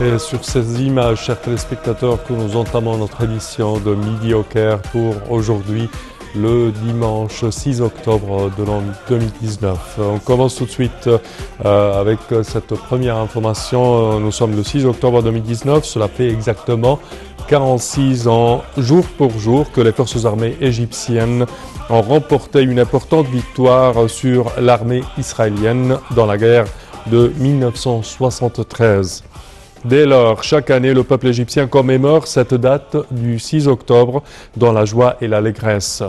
Et sur ces images, chers téléspectateurs, que nous entamons notre édition de Midi au Caire pour aujourd'hui, le dimanche 6 octobre de l'an 2019. On commence tout de suite avec cette première information. Nous sommes le 6 octobre 2019. Cela fait exactement 46 ans, jour pour jour, que les forces armées égyptiennes ont remporté une importante victoire sur l'armée israélienne dans la guerre de 1973. Dès lors, chaque année, le peuple égyptien commémore cette date du 6 octobre dans la joie et l'allégresse.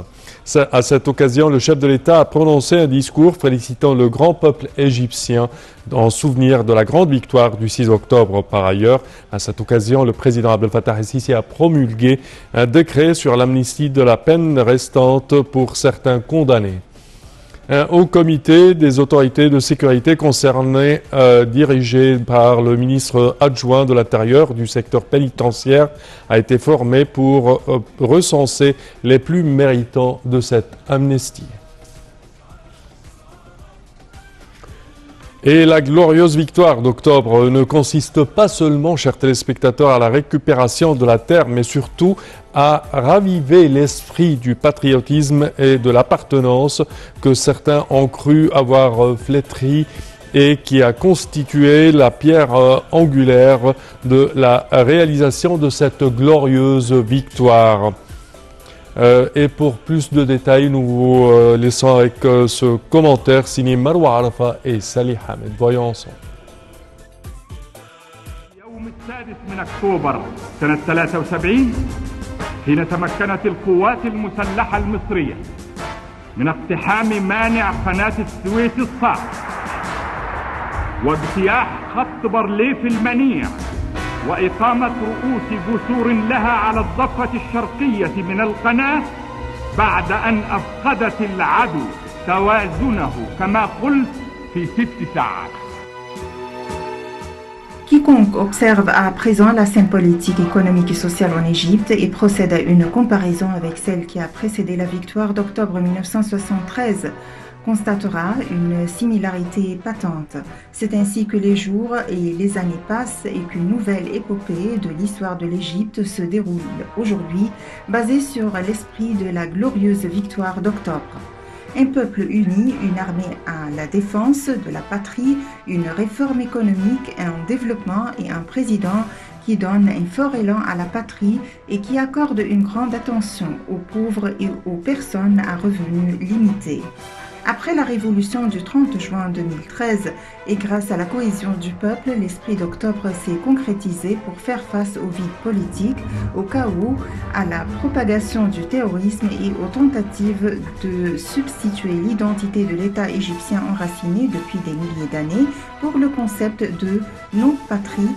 À cette occasion, le chef de l'État a prononcé un discours félicitant le grand peuple égyptien en souvenir de la grande victoire du 6 octobre. Par ailleurs, à cette occasion, le président Abdel Fattah el-Sisi a promulgué un décret sur l'amnistie de la peine restante pour certains condamnés. Un haut comité des autorités de sécurité concernées, dirigé par le ministre adjoint de l'Intérieur du secteur pénitentiaire, a été formé pour recenser les plus méritants de cette amnistie. Et la glorieuse victoire d'octobre ne consiste pas seulement, chers téléspectateurs, à la récupération de la terre, mais surtout à raviver l'esprit du patriotisme et de l'appartenance que certains ont cru avoir flétri et qui a constitué la pierre angulaire de la réalisation de cette glorieuse victoire. Et pour plus de détails, nous vous laissons avec ce commentaire signé Marwa Arafa et Salih Hamed. Voyons ensemble. اليوم السادس من أكتوبر سنة 73 حين تمكنت القوات المسلحة المصرية من اقتحام مانع قناة السويس الصعب واجتياح خط بارليف المنيع وإقامة رؤوس جسور لها على الضفة الشرقية من القناة بعد أن أفقدت العدو توازنه كما قلت في 6 ساعات. Quiconque observe à présent la scène politique, économique et sociale en Égypte et procède à une comparaison avec celle qui a précédé la victoire d'octobre 1973 constatera une similarité patente. C'est ainsi que les jours et les années passent et qu'une nouvelle épopée de l'histoire de l'Égypte se déroule aujourd'hui, basée sur l'esprit de la glorieuse victoire d'octobre. Un peuple uni, une armée à la défense de la patrie, une réforme économique, un développement et un président qui donne un fort élan à la patrie et qui accorde une grande attention aux pauvres et aux personnes à revenus limités. Après la révolution du 30 juin 2013 et grâce à la cohésion du peuple, l'esprit d'octobre s'est concrétisé pour faire face au vide politique, au chaos, à la propagation du terrorisme et aux tentatives de substituer l'identité de l'État égyptien enraciné depuis des milliers d'années pour le concept de non-patrie.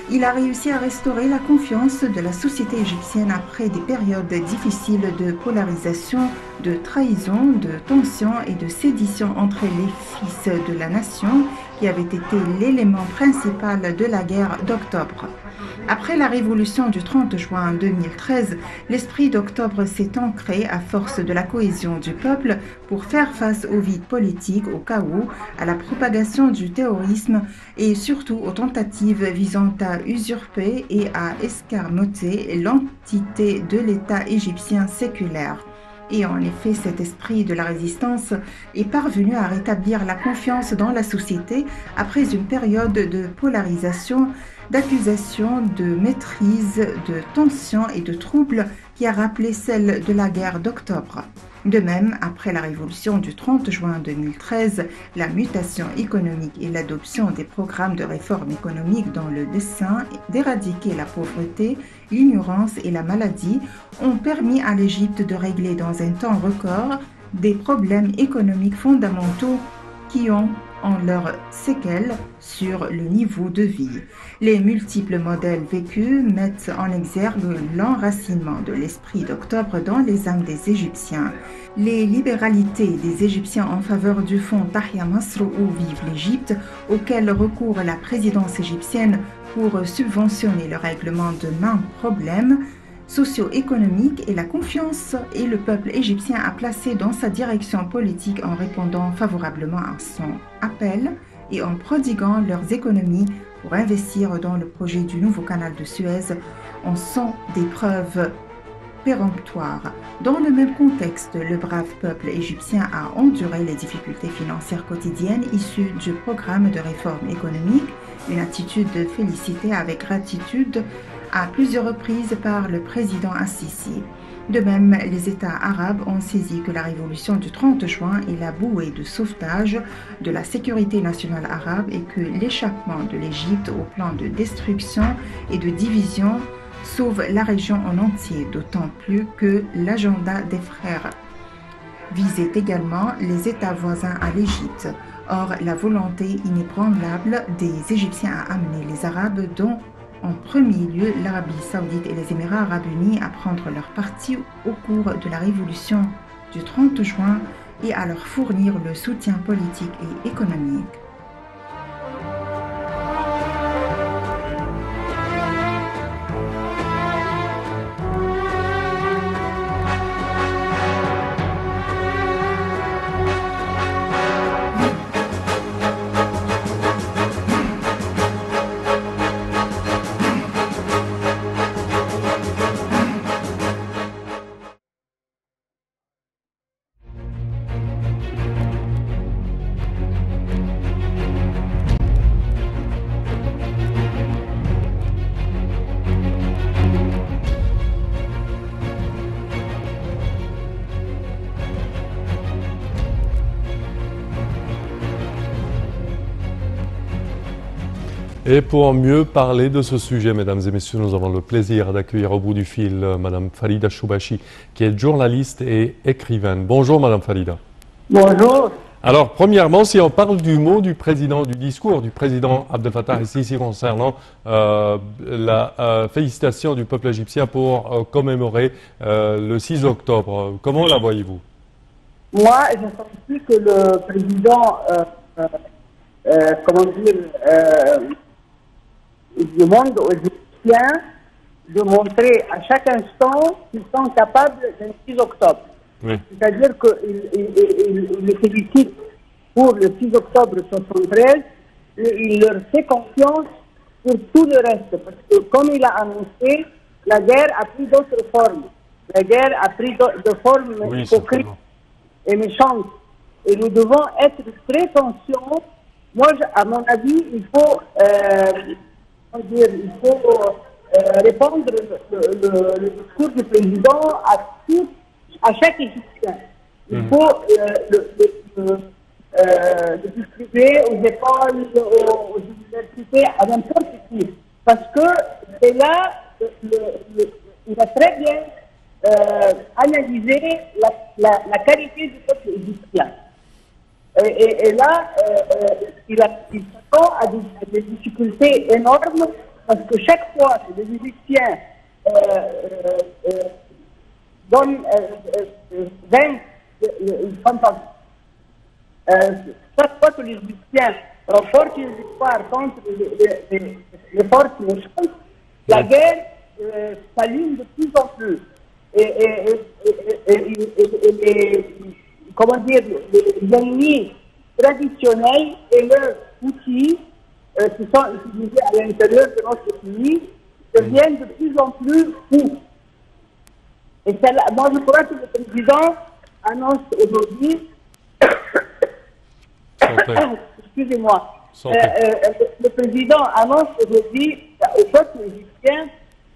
Il a réussi à restaurer la confiance de la société égyptienne après des périodes difficiles de polarisation, de trahison, de tension et de sédition entre les fils de la nation qui avait été l'élément principal de la guerre d'octobre. Après la révolution du 30 juin 2013, l'esprit d'octobre s'est ancré à force de la cohésion du peuple pour faire face au vide politique, au chaos, à la propagation du terrorisme et surtout aux tentatives visant à usurper et à escamoter l'entité de l'État égyptien séculaire. Et en effet, cet esprit de la résistance est parvenu à rétablir la confiance dans la société après une période de polarisation, d'accusation, de maîtrise, de tension et de troubles qui a rappelé celle de la guerre d'octobre. De même, après la révolution du 30 juin 2013, la mutation économique et l'adoption des programmes de réforme économique dans le dessein d'éradiquer la pauvreté, l'ignorance et la maladie ont permis à l'Égypte de régler dans un temps record des problèmes économiques fondamentaux qui ont en leur séquelles sur le niveau de vie. Les multiples modèles vécus mettent en exergue l'enracinement de l'esprit d'octobre dans les âmes des Égyptiens. Les libéralités des Égyptiens en faveur du fonds Tahya Masr ou Vive l'Égypte, auquel recourt la présidence égyptienne pour subventionner le règlement de maints problèmes socio-économiques et la confiance et le peuple égyptien a placé dans sa direction politique en répondant favorablement à son appel et en prodiguant leurs économies pour investir dans le projet du nouveau canal de Suez en sont des preuves péremptoires. Dans le même contexte, le brave peuple égyptien a enduré les difficultés financières quotidiennes issues du programme de réforme économique, une attitude félicitée avec gratitude à plusieurs reprises par le président Assisi. De même, les États arabes ont saisi que la révolution du 30 juin est la bouée de sauvetage de la sécurité nationale arabe et que l'échappement de l'Égypte au plan de destruction et de division sauve la région en entier, d'autant plus que l'agenda des frères visait également les États voisins à l'Égypte. Or, la volonté inébranlable des Égyptiens à amener les Arabes, dont en premier lieu l'Arabie saoudite et les Émirats arabes unis, à prendre leur parti au cours de la révolution du 30 juin et à leur fournir le soutien politique et économique. Et pour mieux parler de ce sujet, mesdames et messieurs, nous avons le plaisir d'accueillir au bout du fil Madame Farida Choubachi, qui est journaliste et écrivaine. Bonjour Madame Farida. Bonjour. Alors, premièrement, si on parle du mot du président, du discours du président Abdel Fattah el-Sisi concernant la félicitation du peuple égyptien pour commémorer le 6 octobre, comment la voyez-vous? Moi, je pense plus que le président, demande aux Égyptiens de montrer à chaque instant qu'ils sont capables d'un 6 octobre. Oui. C'est-à-dire qu'il les félicite pour le 6 octobre 1973 et il leur fait confiance pour tout le reste. Parce que comme il a annoncé, la guerre a pris d'autres formes. La guerre a pris de formes hypocrites et méchantes. Et nous devons être très conscients. Moi, à mon avis, il faut répondre le discours du président à chaque Égyptien. Il faut le distribuer aux écoles, aux universités, à n'importe qui. Parce que c'est là, il a très bien analysé la qualité du peuple égyptien. Et là, il s'attend à des difficultés énormes parce que chaque fois que les Égyptiens chaque fois que les Égyptiens remportent une victoire contre les forces méchantes, la guerre s'allume de plus en plus. Les ennemis traditionnels et leurs outils qui sont utilisés à l'intérieur de notre pays deviennent de plus en plus fous. Et moi, je crois que le président annonce aujourd'hui, excusez-moi, le président annonce aujourd'hui au peuple égyptien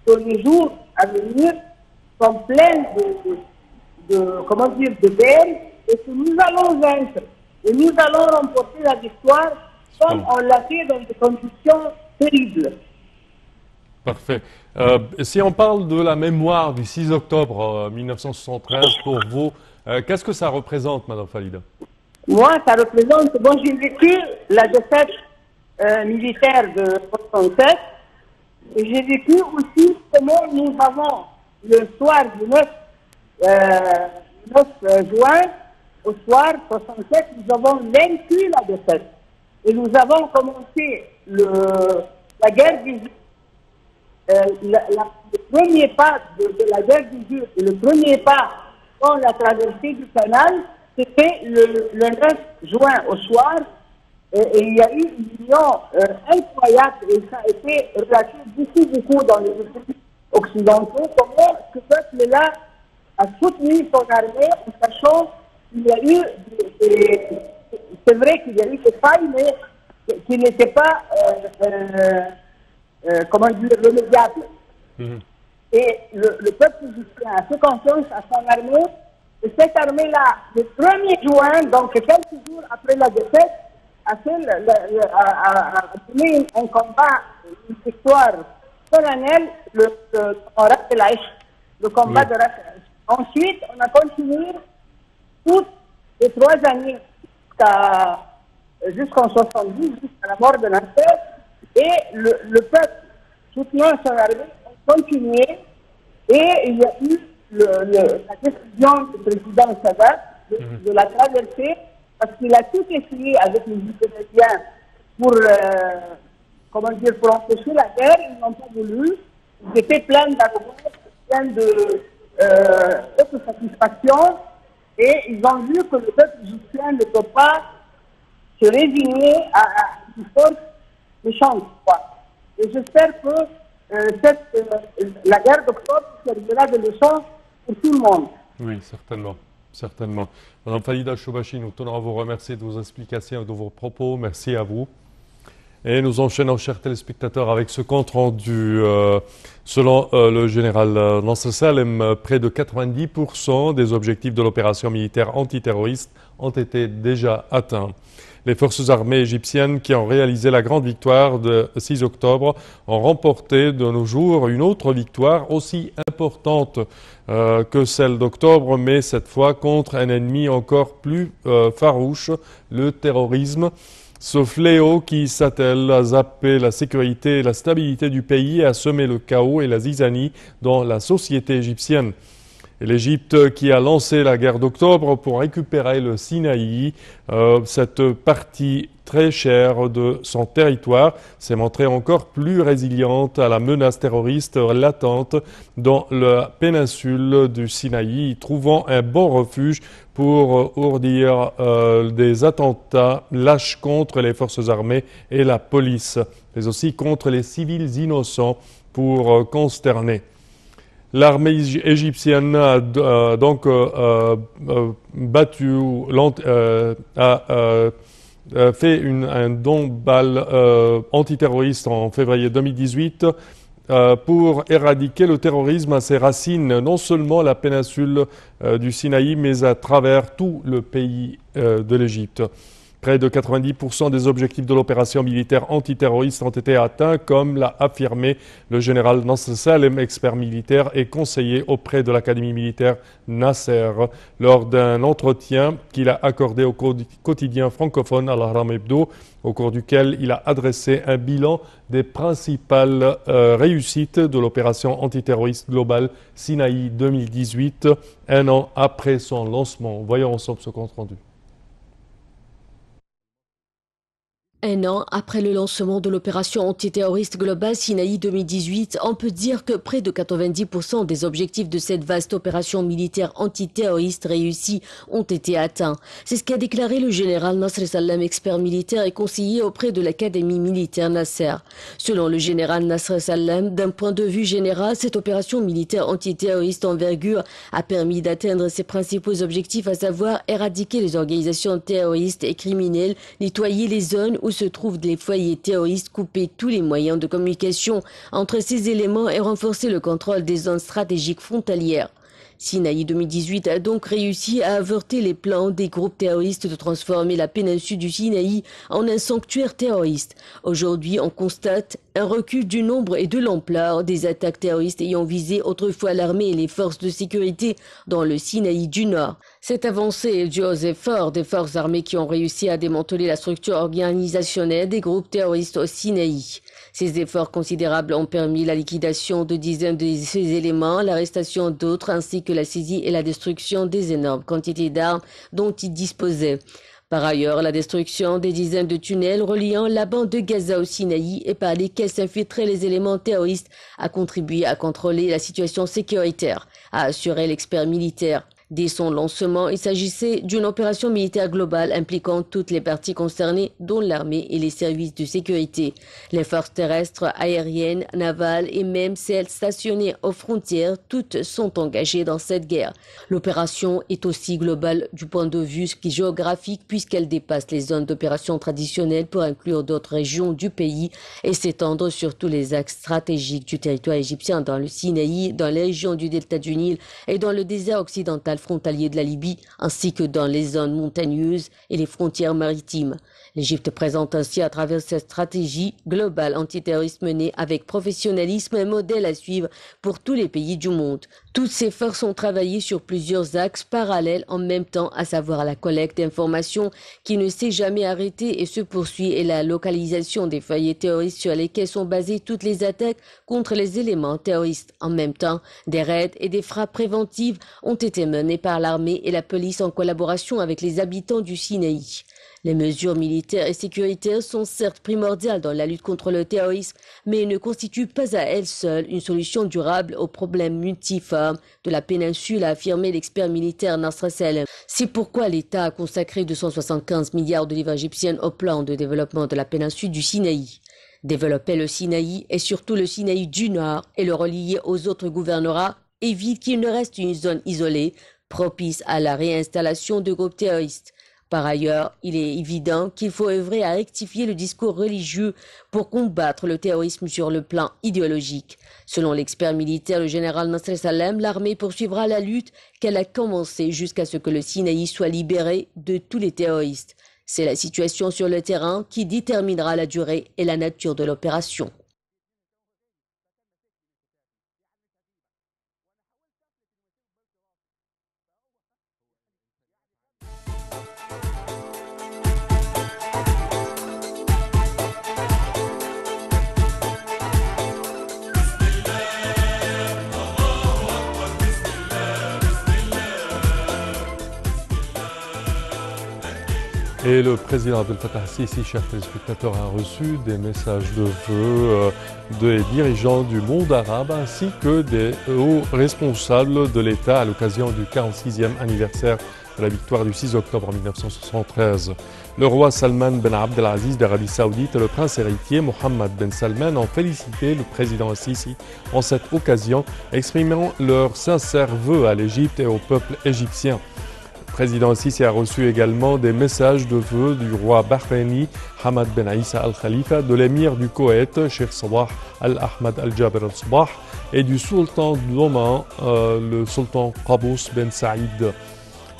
que les jours à venir sont pleins de guerre et que nous allons vaincre. Et nous allons remporter la victoire comme on l'a fait dans des conditions terribles. Parfait. Si on parle de la mémoire du 6 octobre 1973, pour vous, qu'est-ce que ça représente, Madame Farida? Moi, ça représente... Bon, j'ai vécu la défaite militaire de 1967 et j'ai vécu aussi comment nous avons, le soir du 9 juin, au soir 67, nous avons vaincu la défaite. Et nous avons commencé la guerre d'Égypte. Le premier pas de la guerre d'Égypte, le premier pas dans la traversée du canal, c'était le 9 juin au soir. Et il y a eu une union incroyable, et ça a été relaté beaucoup dans les pays occidentaux, comment ce peuple-là a soutenu son armée en sachant qu'il y a eu c'est vrai qu'il y a eu des failles, mais qui n'étaient pas, comment dire, remédiables. Et le peuple égyptien a fait confiance à son armée, et cette armée-là, le 1er juin, donc quelques jours après la défaite, a donné un combat, une victoire solennelle, le combat de Ras el-Aïch. Ensuite, on a continué toutes les 3 années jusqu'en 70, jusqu'à la mort de Nasser, et le peuple soutenant son armée a continué, et il y a eu la décision du président Sadat de la traverser, parce qu'il a tout essayé avec les Israéliens pour, pour empêcher la guerre. Ils n'ont pas voulu. Ils étaient pleins d'arrogance, pleins d'autosatisfaction, et ils ont vu que le peuple égyptien ne peut pas se résigner à une force méchante. Et j'espère que la guerre d'octobre servira de leçon pour tout le monde. Oui, certainement. Certainement. Madame Falida Choubachi, nous tenons à vous remercier de vos explications et de vos propos. Merci à vous. Et nous enchaînons, chers téléspectateurs, avec ce compte rendu. Selon le général Nasser Salem, près de 90% des objectifs de l'opération militaire antiterroriste ont été déjà atteints. Les forces armées égyptiennes qui ont réalisé la grande victoire de 6 octobre ont remporté de nos jours une autre victoire aussi importante que celle d'octobre, mais cette fois contre un ennemi encore plus farouche, le terrorisme. Ce fléau qui s'attelle à zapper la sécurité et la stabilité du pays et à semer le chaos et la zizanie dans la société égyptienne. L'Égypte qui a lancé la guerre d'octobre pour récupérer le Sinaï, cette partie très chère de son territoire, s'est montrée encore plus résiliente à la menace terroriste latente dans la péninsule du Sinaï, trouvant un bon refuge pour ourdir des attentats lâches contre les forces armées et la police, mais aussi contre les civils innocents pour consterner. L'armée égyptienne a donc fait un don balle antiterroriste en février 2018 pour éradiquer le terrorisme à ses racines, non seulement la péninsule du Sinaï, mais à travers tout le pays de l'Égypte. Près de 90% des objectifs de l'opération militaire antiterroriste ont été atteints, comme l'a affirmé le général Nasser Salem, expert militaire et conseiller auprès de l'Académie militaire Nasser, lors d'un entretien qu'il a accordé au quotidien francophone Al-Ahram Hebdo, au cours duquel il a adressé un bilan des principales réussites de l'opération antiterroriste globale Sinaï 2018, un an après son lancement. Voyons ensemble ce compte rendu. Un an après le lancement de l'opération antiterroriste globale Sinaï 2018, on peut dire que près de 90% des objectifs de cette vaste opération militaire antiterroriste réussie ont été atteints. C'est ce qu'a déclaré le général Nasser Salem, expert militaire et conseiller auprès de l'Académie militaire Nasser. Selon le général Nasser Salem, d'un point de vue général, cette opération militaire antiterroriste envergure a permis d'atteindre ses principaux objectifs, à savoir éradiquer les organisations terroristes et criminelles, nettoyer les zones où se trouvent les foyers terroristes, couper tous les moyens de communication entre ces éléments et renforcer le contrôle des zones stratégiques frontalières. Sinaï 2018 a donc réussi à avorter les plans des groupes terroristes de transformer la péninsule du Sinaï en un sanctuaire terroriste. Aujourd'hui, on constate un recul du nombre et de l'ampleur des attaques terroristes ayant visé autrefois l'armée et les forces de sécurité dans le Sinaï du Nord. Cette avancée est due aux efforts des forces armées qui ont réussi à démanteler la structure organisationnelle des groupes terroristes au Sinaï. Ces efforts considérables ont permis la liquidation de dizaines de ces éléments, l'arrestation d'autres ainsi que la saisie et la destruction des énormes quantités d'armes dont ils disposaient. Par ailleurs, la destruction des dizaines de tunnels reliant la bande de Gaza au Sinaï et par lesquels s'infiltraient les éléments terroristes a contribué à contrôler la situation sécuritaire, a assuré l'expert militaire. Dès son lancement, il s'agissait d'une opération militaire globale impliquant toutes les parties concernées, dont l'armée et les services de sécurité. Les forces terrestres, aériennes, navales et même celles stationnées aux frontières, toutes sont engagées dans cette guerre. L'opération est aussi globale du point de vue géographique puisqu'elle dépasse les zones d'opération traditionnelles pour inclure d'autres régions du pays et s'étendre sur tous les axes stratégiques du territoire égyptien dans le Sinaï, dans les régions du delta du Nil et dans le désert occidental frontalier de la Libye, ainsi que dans les zones montagneuses et les frontières maritimes. L'Égypte présente ainsi à travers cette stratégie globale antiterroriste menée avec professionnalisme un modèle à suivre pour tous les pays du monde. Toutes ces forces ont travaillé sur plusieurs axes parallèles en même temps, à savoir la collecte d'informations qui ne s'est jamais arrêtée et se poursuit et la localisation des foyers terroristes sur lesquels sont basées toutes les attaques contre les éléments terroristes. En même temps, des raids et des frappes préventives ont été menées par l'armée et la police en collaboration avec les habitants du Sinaï. Les mesures militaires et sécuritaires sont certes primordiales dans la lutte contre le terrorisme, mais ne constituent pas à elles seules une solution durable aux problèmes multiformes de la péninsule, a affirmé l'expert militaire Nasser Salem. C'est pourquoi l'État a consacré 275 milliards de livres égyptiennes au plan de développement de la péninsule du Sinaï. Développer le Sinaï et surtout le Sinaï du Nord et le relier aux autres gouvernorats évite qu'il ne reste une zone isolée, propice à la réinstallation de groupes terroristes. Par ailleurs, il est évident qu'il faut œuvrer à rectifier le discours religieux pour combattre le terrorisme sur le plan idéologique. Selon l'expert militaire, le général Nasser Salem, l'armée poursuivra la lutte qu'elle a commencée jusqu'à ce que le Sinaï soit libéré de tous les terroristes. C'est la situation sur le terrain qui déterminera la durée et la nature de l'opération. Et le président Abdel Fattah al-Sisi, chers téléspectateurs, a reçu des messages de vœux des dirigeants du monde arabe ainsi que des hauts responsables de l'État à l'occasion du 46e anniversaire de la victoire du 6 octobre 1973. Le roi Salman Ben Abdelaziz d'Arabie Saoudite et le prince héritier Mohammed Ben Salman ont félicité le président al-Sisi en cette occasion, exprimant leurs sincères vœux à l'Égypte et au peuple égyptien. Le président Sisi a reçu également des messages de vœux du roi bahreïni Hamad Ben Issa Al-Khalifa, de l'émir du Koweït, Sheikh Sabah Al-Ahmad Al-Jaber Al-Sabah, et du sultan d'Oman, le sultan Qaboos Ben Saïd.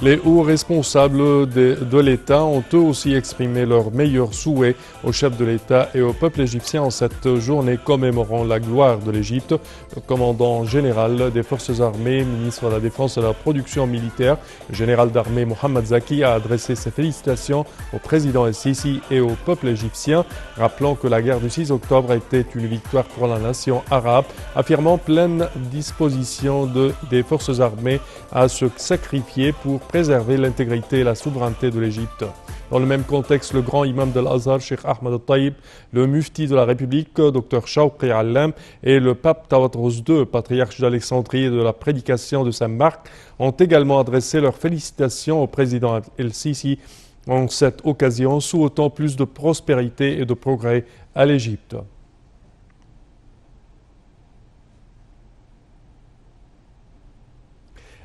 Les hauts responsables de l'État ont eux aussi exprimé leurs meilleurs souhaits au chef de l'État et au peuple égyptien en cette journée commémorant la gloire de l'Égypte. Le commandant général des forces armées, ministre de la Défense et de la production militaire, le général d'armée Mohamed Zaki a adressé ses félicitations au président el-Sisi et au peuple égyptien, rappelant que la guerre du 6 octobre était une victoire pour la nation arabe, affirmant pleine disposition des forces armées à se sacrifier pour préserver l'intégrité et la souveraineté de l'Égypte. Dans le même contexte, le grand imam de l'Azhar, Cheikh Ahmed al-Taïb, le mufti de la République, Dr Shawqi Allam, et le pape Tawadros II, patriarche d'Alexandrie et de la prédication de Saint-Marc, ont également adressé leurs félicitations au président el-Sisi en cette occasion, souhaitant plus de prospérité et de progrès à l'Égypte.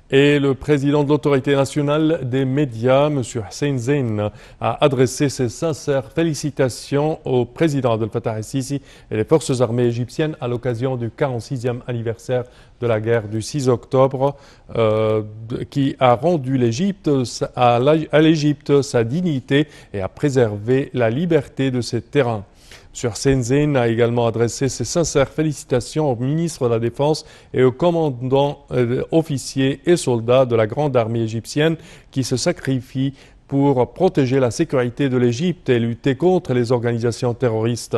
Et le président de l'autorité nationale des médias, M. Hussein Zein, a adressé ses sincères félicitations au président Abdel Fattah al-Sisi et les forces armées égyptiennes à l'occasion du 46e anniversaire de la guerre du 6 octobre qui a rendu à l'Égypte sa dignité et a préservé la liberté de ses terrains. M. Hussein Zein a également adressé ses sincères félicitations au ministre de la Défense et aux commandants, officiers et soldats de la grande armée égyptienne qui se sacrifient pour protéger la sécurité de l'Égypte et lutter contre les organisations terroristes.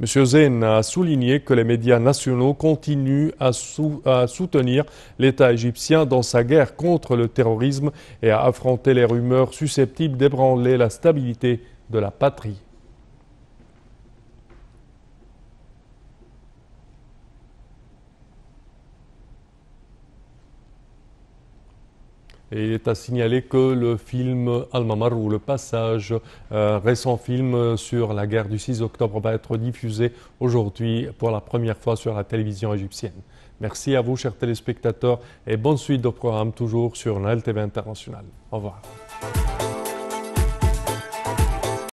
M. Zein a souligné que les médias nationaux continuent à soutenir l'État égyptien dans sa guerre contre le terrorisme et à affronter les rumeurs susceptibles d'ébranler la stabilité de la patrie. Et il est à signaler que le film Al-Mamar, ou le passage, récent film sur la guerre du 6 octobre, va être diffusé aujourd'hui pour la première fois sur la télévision égyptienne. Merci à vous, chers téléspectateurs, et bonne suite de programme toujours sur Nile TV International. Au revoir.